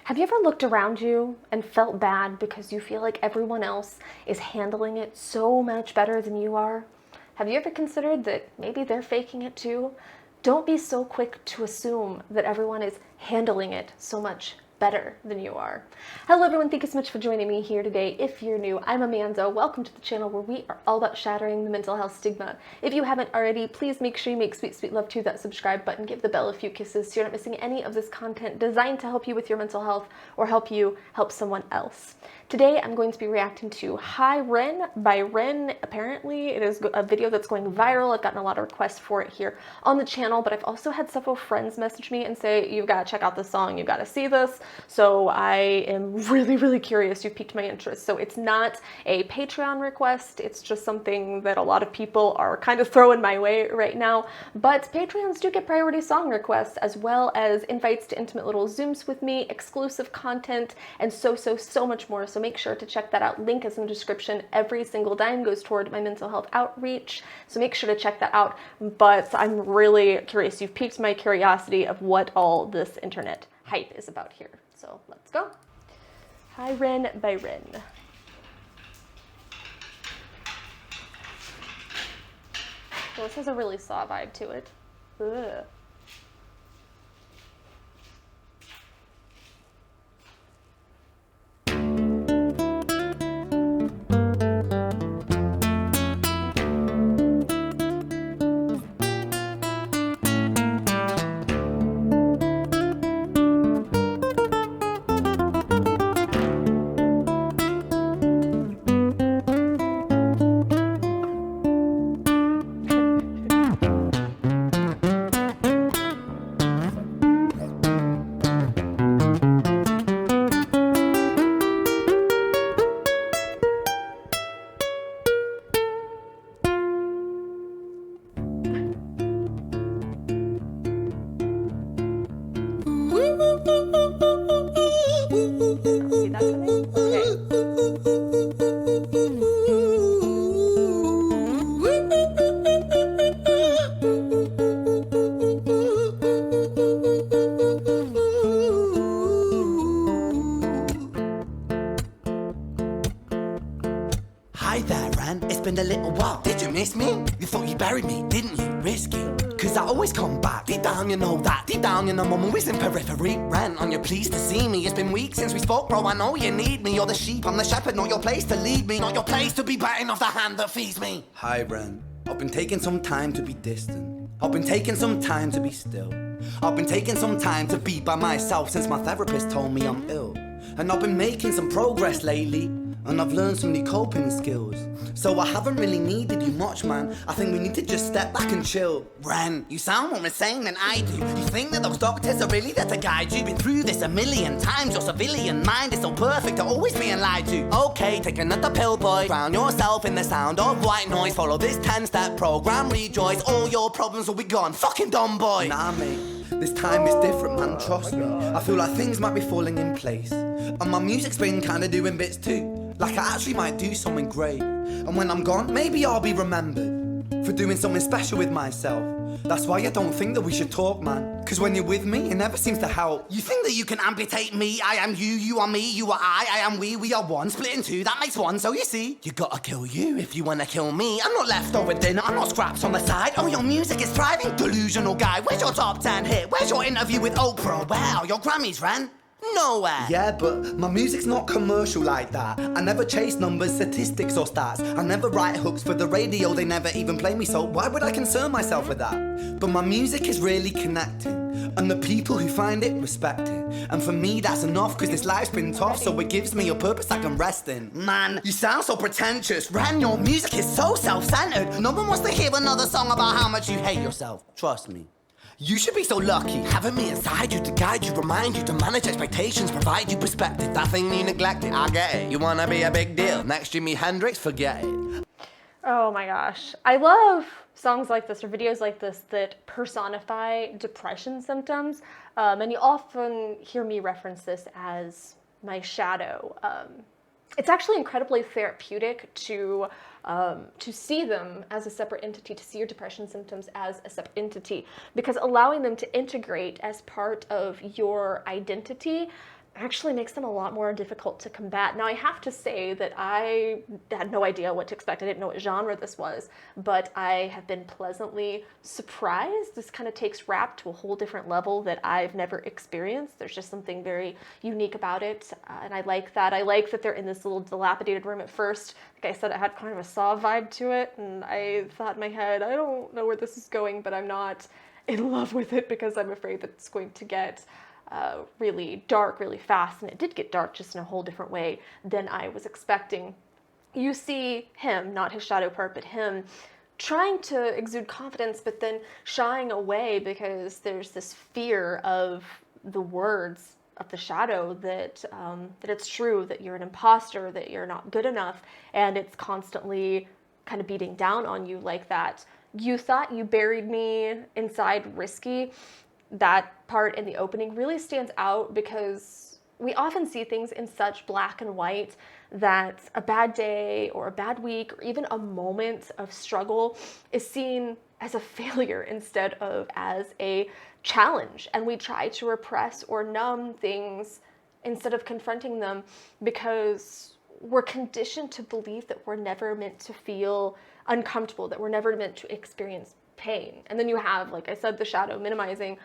Have you ever looked around you and felt bad because you feel like everyone else is handling it so much better than you are? Have you ever considered that maybe they're faking it too? Don't be so quick to assume that everyone is handling it so much better than you are. Hello everyone, thank you so much for joining me here today. If you're new, I'm Amanda. Welcome to the channel where we are all about shattering the mental health stigma. If you haven't already, please make sure you make sweet, sweet love to that subscribe button. Give the bell a few kisses so you're not missing any of this content designed to help you with your mental health or help you help someone else. Today I'm going to be reacting to Hi Ren by Ren. Apparently it is a video that's going viral. I've gotten a lot of requests for it here on the channel, but I've also had several friends message me and say, you've got to check out this song, you've got to see this. So I am really, really curious. You've piqued my interest. So it's not a Patreon request. It's just something that a lot of people are kind of throwing my way right now. But Patreons do get priority song requests, as well as invites to intimate little Zooms with me, exclusive content, and so much more. So make sure to check that out. Link is in the description. Every single dime goes toward my mental health outreach. So make sure to check that out. But I'm really curious. You've piqued my curiosity of what all this internet hype is about here. So let's go. Hi Ren by Ren. Well, this has a really saw vibe to it. Ugh. See that coming? Okay. Hi there, Ren. It's been a little while. Did you miss me? You thought you buried me, didn't you? Risky. Cause I always come back. Deep down, you know that. Deep down, you know I'm always in periphery. Ren, on your pleased to see me. It's been weeks since we spoke, bro. I know you need me. You're the sheep, I'm the shepherd. Not your place to lead me. Not your place to be biting off the hand that feeds me. Hi, Ren. I've been taking some time to be distant. I've been taking some time to be still. I've been taking some time to be by myself since my therapist told me I'm ill. And I've been making some progress lately. And I've learned some new coping skills. So I haven't really needed you much, man. I think we need to just step back and chill. Ren, you sound more insane than I do. You think that those doctors are really there to guide you? Been through this a million times. Your civilian mind is so perfect to always being lied to. Okay, take another pill, boy. Drown yourself in the sound of white noise. Follow this 10-step program, rejoice. All your problems will be gone. Fucking dumb boy. Nah, mate. This time is different, man, trust me. I feel like things might be falling in place. And my music's been kinda doing bits too. Like I actually might do something great. And when I'm gone, maybe I'll be remembered for doing something special with myself. That's why I don't think that we should talk, man. Cause when you're with me, it never seems to help. You think that you can amputate me? I am you, you are me, you are I am we are one. Split in two, that makes one. So you see, you gotta kill you if you wanna kill me. I'm not leftover dinner, I'm not scraps on the side. Oh, your music is thriving, delusional guy. Where's your top 10 hit? Where's your interview with Oprah? Where are your Grammys, Ren? Nowhere. Yeah, but my music's not commercial like that. I never chase numbers, statistics or stats. I never write hooks for the radio, they never even play me, so why would I concern myself with that? But my music is really connecting, and the people who find it respect it. And for me that's enough, cause this life's been tough, so it gives me a purpose I can rest in. Man, you sound so pretentious. Ren, your music is so self-centered. No one wants to hear another song about how much you hate yourself. Trust me. You should be so lucky, having me inside you to guide you, remind you to manage expectations, provide you perspective. That thing you neglected, I get it. You wanna be a big deal, next Jimi Hendrix, forget it. Oh my gosh. I love songs like this or videos like this that personify depression symptoms. And you often hear me reference this as my shadow. It's actually incredibly therapeutic to see them as a separate entity, to see your depression symptoms as a separate entity, because allowing them to integrate as part of your identity actually makes them a lot more difficult to combat. Now, I have to say that I had no idea what to expect. I didn't know what genre this was, but I have been pleasantly surprised. This kind of takes rap to a whole different level that I've never experienced. There's just something very unique about it, and I like that. I like that they're in this little dilapidated room at first. Like I said, it had kind of a Saw vibe to it, and I thought in my head, I don't know where this is going, but I'm not in love with it because I'm afraid that it's going to get really dark really fast, and it did get dark just in a whole different way than I was expecting. You see him, not his shadow part, but him trying to exude confidence, but then shying away because there's this fear of the words of the shadow that it's true, that you're an imposter, that you're not good enough, and it's constantly kind of beating down on you like that. You thought you buried me inside risky. That part in the opening really stands out because we often see things in such black and white that a bad day or a bad week or even a moment of struggle is seen as a failure instead of as a challenge. And we try to repress or numb things instead of confronting them because we're conditioned to believe that we're never meant to feel uncomfortable, that we're never meant to experience pain. And then you have, like I said, the shadow minimizing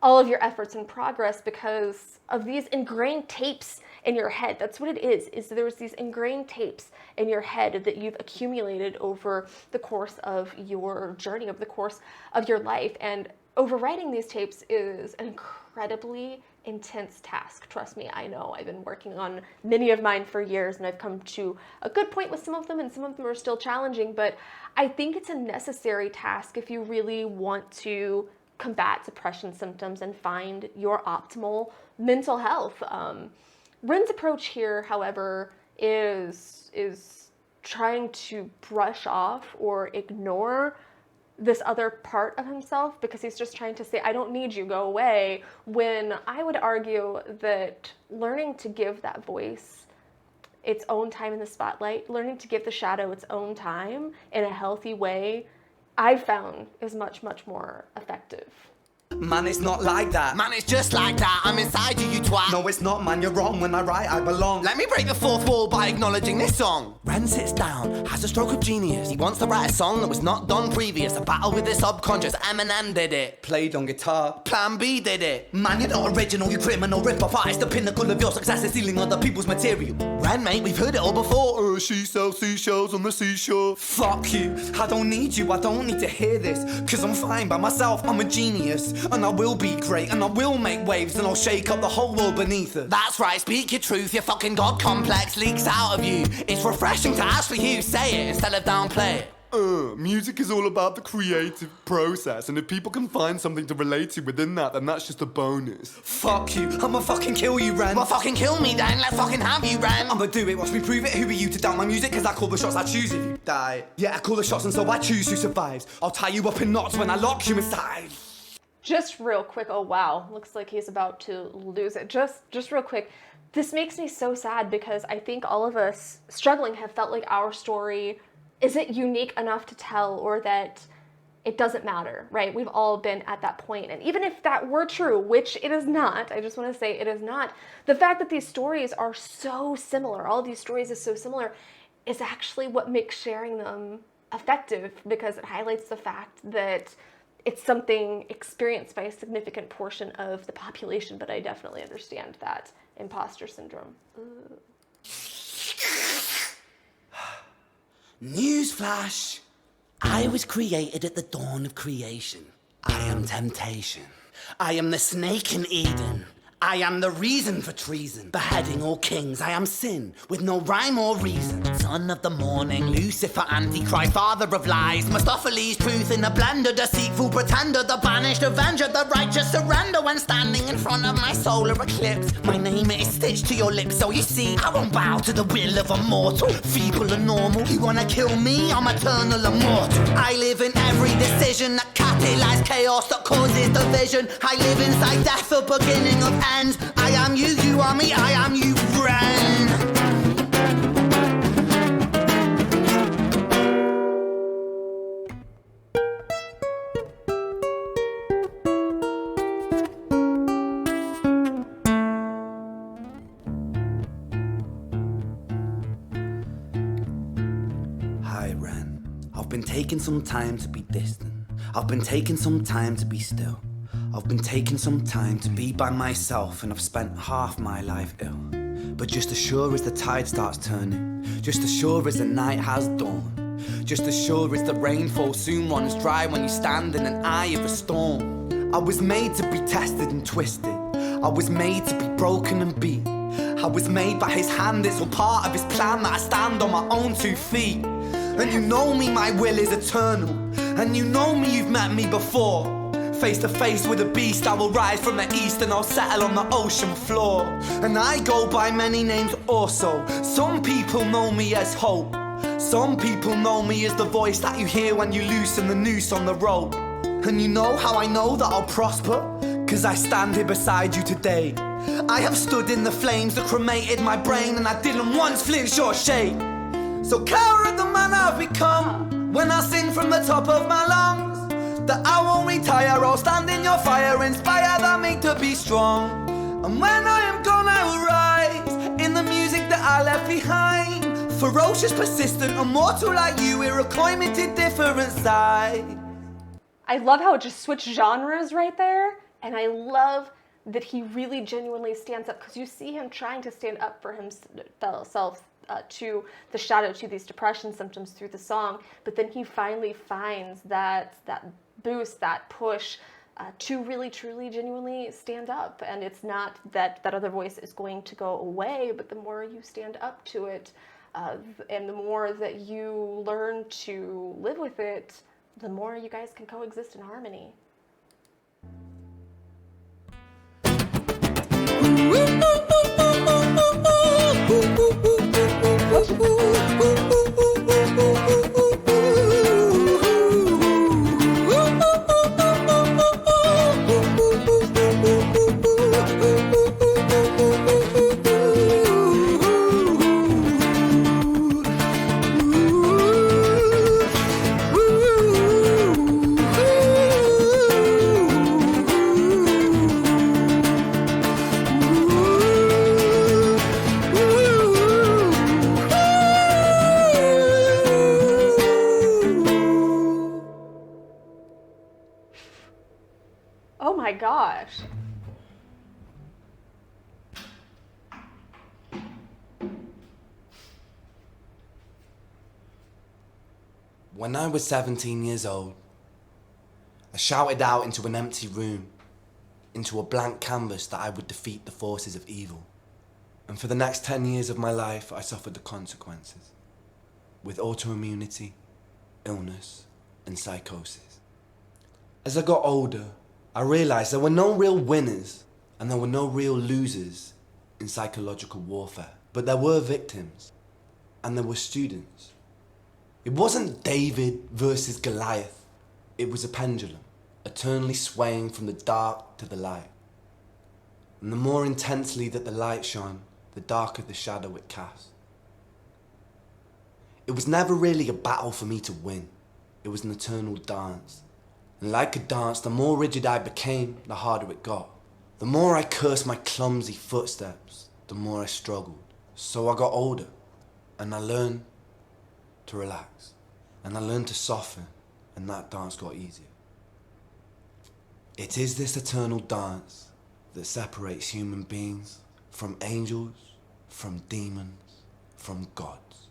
all of your efforts and progress because of these ingrained tapes in your head. That's what it is there's these ingrained tapes in your head that you've accumulated over the course of your journey, over the course of your life. And overwriting these tapes is an incredibly intense task. Trust me, I know. I've been working on many of mine for years, and I've come to a good point with some of them, and some of them are still challenging, but I think it's a necessary task if you really want to combat depression symptoms and find your optimal mental health. Ren's approach here, however, is trying to brush off or ignore this other part of himself because he's just trying to say, I don't need you, go away, when I would argue that learning to give that voice its own time in the spotlight, learning to give the shadow its own time in a healthy way, I've found is much, much more effective. Man, it's not like that. Man, it's just like that. I'm inside you, you twat. No, it's not, man. You're wrong. When I write, I belong. Let me break the fourth wall by acknowledging this song. Ren sits down, has a stroke of genius. He wants to write a song that was not done previous. A battle with the subconscious. Eminem did it. Played on guitar. Plan B did it. Man, you're not original. You criminal rip-off artist. The pinnacle of your success is stealing other people's material. Ren, mate, we've heard it all before. She sells seashells on the seashore. Fuck you. I don't need you. I don't need to hear this. Cause I'm fine by myself. I'm a genius. And I will be great, and I will make waves, and I'll shake up the whole world beneath us. That's right, speak your truth, your fucking god complex leaks out of you. It's refreshing to actually hear you say it instead of downplay it. Music is all about the creative process, and if people can find something to relate to within that, then that's just a bonus. Fuck you, I'ma fucking kill you, Ren. Well, fucking kill me then, let's fucking have you, Ren. I'ma do it, watch me prove it. Who are you to doubt my music? Cause I call the shots, I choose if you die. Yeah, I call the shots, and so I choose who survives. I'll tie you up in knots when I lock you inside. Just real quick, oh wow, looks like he's about to lose it. Just real quick, this makes me so sad because I think all of us struggling have felt like our story isn't unique enough to tell, or that it doesn't matter, right? We've all been at that point. And even if that were true, which it is not, I just want to say it is not, the fact that these stories are so similar, all of these stories is so similar, is actually what makes sharing them effective, because it highlights the fact that it's something experienced by a significant portion of the population, but I definitely understand that imposter syndrome. Newsflash! I was created at the dawn of creation. I am temptation. I am the snake in Eden. I am the reason for treason, beheading all kings. I am sin, with no rhyme or reason. Son of the morning, Lucifer, Antichrist, father of lies. Mephistopheles, truth in a blender, deceitful pretender, the banished avenger, the righteous surrender. When standing in front of my solar eclipse, my name is stitched to your lips. So you see, I won't bow to the will of a mortal, feeble and normal. You wanna kill me? I'm eternal immortal. I live in every decision that catalyzes chaos, that causes division. I live inside death, the beginning of ends. I am you, you are me, I am you, Ren. I've been taking some time to be distant. I've been taking some time to be still. I've been taking some time to be by myself, and I've spent half my life ill. But just as sure as the tide starts turning, just as sure as the night has dawned, just as sure as the rainfall soon runs dry when you stand in an eye of a storm. I was made to be tested and twisted. I was made to be broken and beat. I was made by his hand, it's all part of his plan that I stand on my own 2 feet. And you know me, my will is eternal. And you know me, you've met me before. Face to face with a beast, I will rise from the east and I'll settle on the ocean floor. And I go by many names also. Some people know me as hope. Some people know me as the voice that you hear when you loosen the noose on the rope. And you know how I know that I'll prosper? 'Cause I stand here beside you today. I have stood in the flames that cremated my brain, and I didn't once flinch or shake. So cower at the man I've become when I sing from the top of my lungs that I won't retire, I'll stand in your fire, inspired and made to be strong. And when I am gone I will rise in the music that I left behind. Ferocious, persistent, immortal like you, we're a climate different side. I love how it just switched genres right there, and I love that he really genuinely stands up, because you see him trying to stand up for himself to the shadow, to these depression symptoms through the song, but then he finally finds that boost, that push to really, truly, genuinely stand up. And it's not that that other voice is going to go away, but the more you stand up to it, and the more that you learn to live with it, the more you guys can coexist in harmony. Oh my gosh. When I was 17 years old, I shouted out into an empty room, into a blank canvas, that I would defeat the forces of evil. And for the next 10 years of my life, I suffered the consequences, with autoimmunity, illness, and psychosis. As I got older, I realized there were no real winners and there were no real losers in psychological warfare, but there were victims and there were students. It wasn't David versus Goliath. It was a pendulum, eternally swaying from the dark to the light. And the more intensely that the light shone, the darker the shadow it cast. It was never really a battle for me to win. It was an eternal dance. And like a dance, the more rigid I became, the harder it got. The more I cursed my clumsy footsteps, the more I struggled. So I got older, and I learned to relax. And I learned to soften, and that dance got easier. It is this eternal dance that separates human beings from angels, from demons, from gods.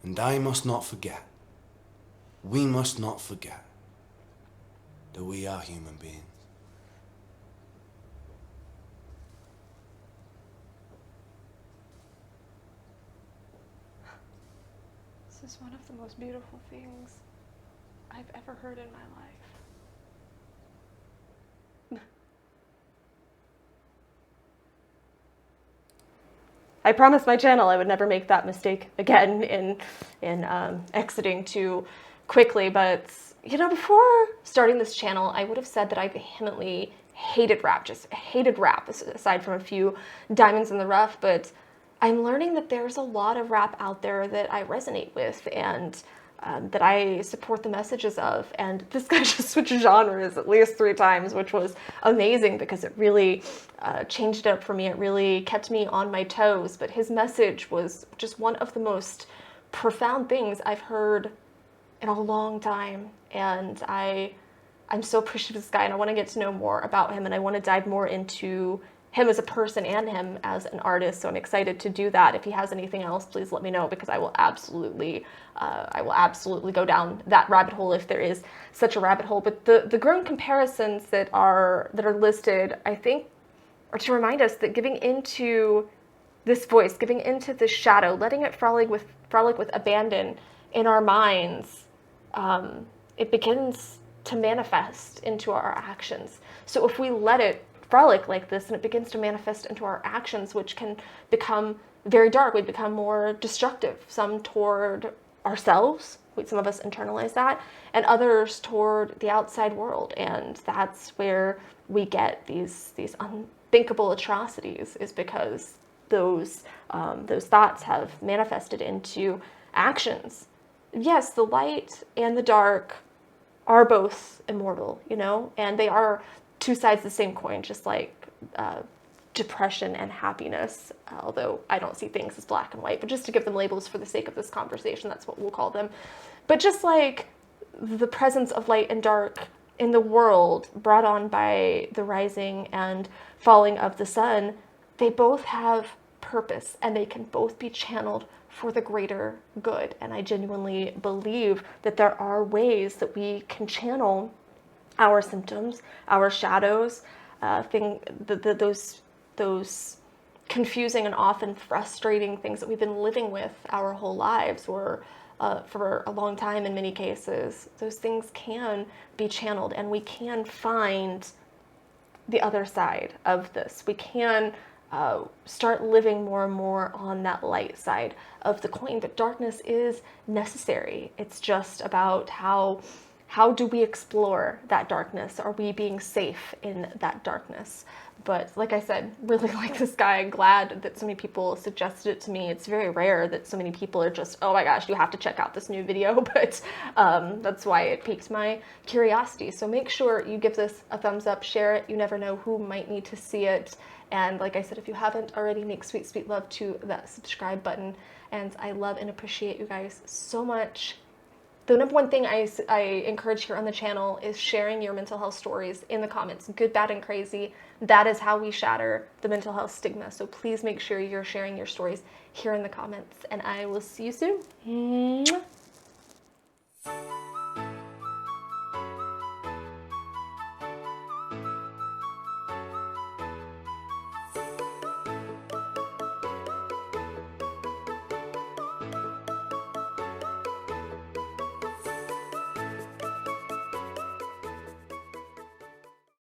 And I must not forget, we must not forget, that we are human beings. This is one of the most beautiful things I've ever heard in my life. I promised my channel I would never make that mistake again in exiting too quickly, but you know, before starting this channel, I would have said that I vehemently hated rap, just hated rap, aside from a few diamonds in the rough, but I'm learning that there's a lot of rap out there that I resonate with and that I support the messages of. And this guy just switched genres at least 3 times, which was amazing because it really changed it up for me. It really kept me on my toes. But his message was just one of the most profound things I've heard in a long time, and I'm so appreciative of this guy, and I want to get to know more about him, and I want to dive more into him as a person and him as an artist. So I'm excited to do that. If he has anything else, please let me know, because I will absolutely go down that rabbit hole if there is such a rabbit hole. But the growing comparisons that are listed, I think, are to remind us that giving into this voice, giving into this shadow, letting it frolic with abandon in our minds, it begins to manifest into our actions. So if we let it frolic like this, and it begins to manifest into our actions, which can become very dark. We become more destructive, some toward ourselves, some of us internalize that, and others toward the outside world. And that's where we get these unthinkable atrocities, is because those thoughts have manifested into actions. Yes, the light and the dark are both immortal, you know, and they are two sides of the same coin, just like depression and happiness, although I don't see things as black and white, but just to give them labels for the sake of this conversation, that's what we'll call them. But just like the presence of light and dark in the world brought on by the rising and falling of the sun, they both have purpose, and they can both be channeled for the greater good. And I genuinely believe that there are ways that we can channel our symptoms, our shadows, those confusing and often frustrating things that we've been living with our whole lives, or for a long time in many cases. Those things can be channeled, and we can find the other side of this. We can start living more and more on that light side of the coin. But darkness is necessary. It's just about how do we explore that darkness? Are we being safe in that darkness? But like I said, really like this guy. Glad that so many people suggested it to me. It's very rare that so many people are just, oh my gosh, you have to check out this new video. But that's why it piqued my curiosity. So make sure you give this a thumbs up, share it. You never know who might need to see it. And like I said, if you haven't already, make sweet, sweet love to that subscribe button. And I love and appreciate you guys so much. The number one thing I encourage here on the channel is sharing your mental health stories in the comments, good, bad, and crazy. That is how we shatter the mental health stigma. So please make sure you're sharing your stories here in the comments, and I will see you soon. Mwah.